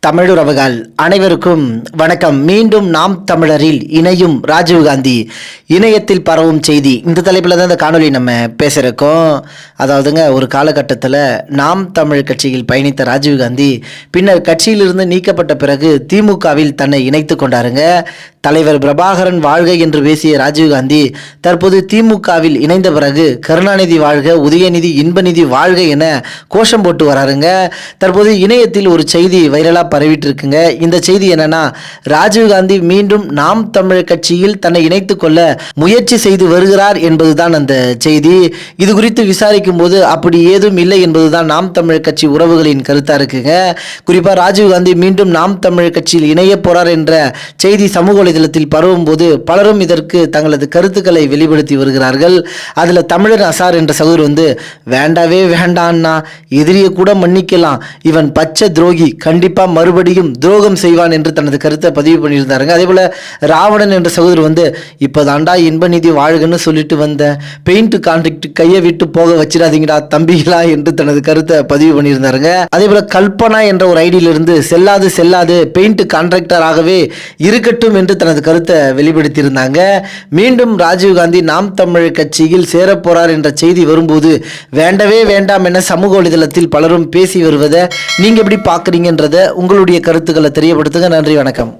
தமிழுறவுகள் அனைவருக்கும் வணக்கம். மீண்டும் நாம் தமிழரில் இணையும் ராஜீவ்காந்தி இணையத்தில் பரவும் செய்தி, இந்த தலைப்பில் தான் இந்த காணொலி நம்ம பேசுகிறோம். அதாவதுங்க, ஒரு காலகட்டத்தில் நாம் தமிழ் கட்சியில் பயணித்த ராஜீவ்காந்தி பின்னர் கட்சியிலிருந்து நீக்கப்பட்ட பிறகு திமுகவில் தன்னை இணைத்து கொண்டாருங்க. தலைவர் பிரபாகரன் வாழ்க என்று பேசிய ராஜீவ்காந்தி தற்போது திமுகவில் இணைந்த பிறகு கருணாநிதி வாழ்க, உதயநிதி, இன்பநிதி வாழ்க என கோஷம் போட்டு வராருங்க. தற்போது இணையத்தில் ஒரு செய்தி வைரலாக பரவிட்டு இருக்குங்க. இந்த செய்தி என்னன்னா, ராஜீவ்காந்தி மீண்டும் நாம் தமிழர் கட்சியில் தன்னை இணைத்துக் கொள்ள முயற்சி செய்து வருகிறார் என்பதுதான் அந்த செய்தி. இது குறித்து விசாரிக்கும் போது அப்படி ஏதும் இல்லை என்பதுதான் நாம் தமிழர் கட்சி உறவுகளின் கருத்தா இருக்குங்க. குறிப்பா ராஜீவ்காந்தி மீண்டும் நாம் தமிழர் கட்சியில் இணைய போறார் என்ற செய்தி சமூக வலைதளத்தில் பரவும் போது பலரும் இதற்கு தங்களது கருத்துக்களை வெளிப்படுத்தி வருகிறார்கள். அதுல தமிழர் அசார் என்ற சகோதரர் வேண்டாவே வேண்டான்னா, எதிரியை கூட மன்னிக்கலாம், இவன் பச்சை துரோகி, கண்டிப்பா மறுபடியும் துரோகம் செய்வான் என்று தனது கருத்தை பதிவு பண்ணியிருந்தாருங்க. அதே போல ராவணன் என்ற சகோதரர் இப்பதாண்டா இன்பநிதி வாழ்கன்னு சொல்லிட்டு வந்த பெயிண்ட் கான்ட்ராக்ட் கையை விட்டு போக வச்சிடாதீங்கடா தம்பிகளா என்று தனது கருத்தை பதிவு பண்ணியிருந்தாருங்க. அதே போல கல்பனா என்ற ஒரு ஐடியிலிருந்து செல்லாது செல்லாது பெயிண்ட் கான்ட்ராக்டராகவே இருக்கட்டும் என்று தனது கருத்தை வெளிப்படுத்தியிருந்தாங்க. மீண்டும் ராஜீவ்காந்தி நாம் தமிழர் கட்சியில் சேரப்போறார் என்ற செய்தி வரும்போது வேண்டவே வேண்டாம் என சமூக வலைதளத்தில் பலரும் பேசி வருவதை நீங்க எப்படி பார்க்குறீங்கன்றத உங்களுடைய கருத்துக்களை தெரியப்படுத்துங்க. நன்றி, வணக்கம்.